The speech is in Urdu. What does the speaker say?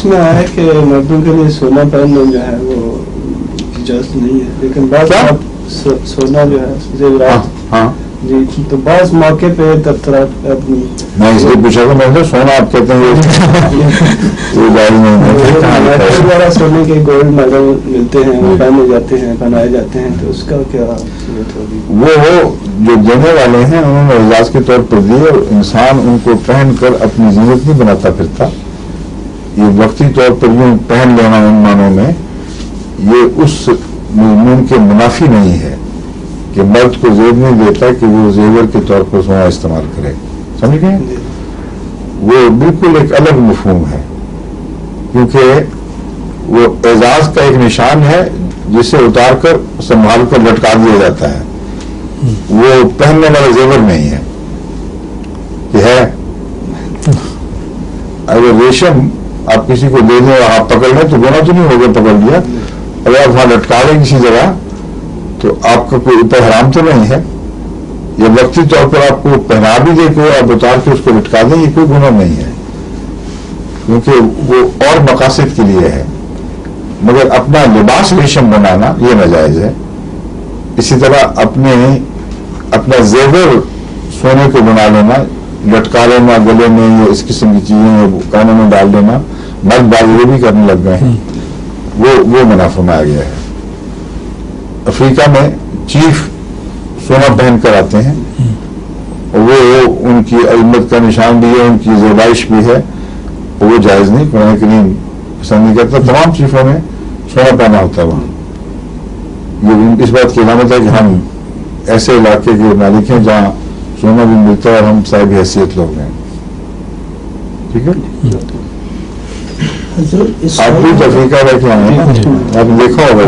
میں آیا ہے کہ مردوں کے لیے سونا پہننا جو ہے وہ اجازت نہیں ہے، لیکن بعض سونا جو ہے زیورات جی تو بعض موقع پہ دفترات میں اس لیے پوچھا کہ میں سونا آپ کہتے ہیں سونے کے گولڈ میڈل ملتے ہیں وہ پہنے جاتے ہیں بنائے جاتے ہیں، تو اس کا کیا وہ جو دینے والے ہیں انہوں نے اعزاز کے طور پر دیے، اور انسان ان کو پہن کر اپنی زندگی نہیں بناتا پھرتا، یہ وقتی طور پر یوں پہن لینا ان معنوں میں یہ اس مضمون کے منافی نہیں ہے کہ مرد کو زیور نہیں دیتا کہ وہ زیور کے طور پر سونا استعمال کرے، سمجھ گئے؟ وہ بالکل ایک الگ مفہوم ہے، کیونکہ وہ اعزاز کا ایک نشان ہے جسے اتار کر سنبھال کر لٹکا دیا جاتا ہے، وہ پہننے والا زیور نہیں ہے کہ ہے اگر ریشم آپ کسی کو دے دیں اور آپ پکڑ لیں تو گناہ تو نہیں ہوگا پکڑ لیا، اگر آپ وہاں لٹکا لیں کسی جگہ تو آپ کا کوئی اوپر حرام تو نہیں ہے، یا وقتی طور پر آپ کو پہنا بھی دے کے آپ اتار کے اس کو لٹکا دیں یہ کوئی گناہ نہیں ہے، کیونکہ وہ اور مقاصد کے لیے ہے، مگر اپنا لباس ریشم بنانا یہ ناجائز ہے۔ اسی طرح اپنا زیور سونے کو بنا لینا، لٹکا لینا گلے میں یا اس قسم کی چیزیں کانوں میں ڈال لینا، مرد باز یہ بھی کرنے لگ گئے ہیں، وہ منع فرمایا گیا ہے۔ افریقہ میں چیف سونا پہن کر آتے ہیں، وہ ان کی عظمت کا نشان بھی ہے، ان کی زیبائش بھی ہے، وہ جائز نہیں، قرآن کریم پسند نہیں کرتا، تمام چیفوں میں سونا پہنا ہوتا ہے وہاں۔ یہ اس بات کی علامت ہے کہ ہم ایسے علاقے کے مالک ہیں جہاں سونا بھی ملتا ہے اور ہم صاحب حیثیت لوگ ہیں، ٹھیک ہے؟ آپ بھی افریقہ رہ کے آئے ہیں، آپ نے دیکھا ہوگا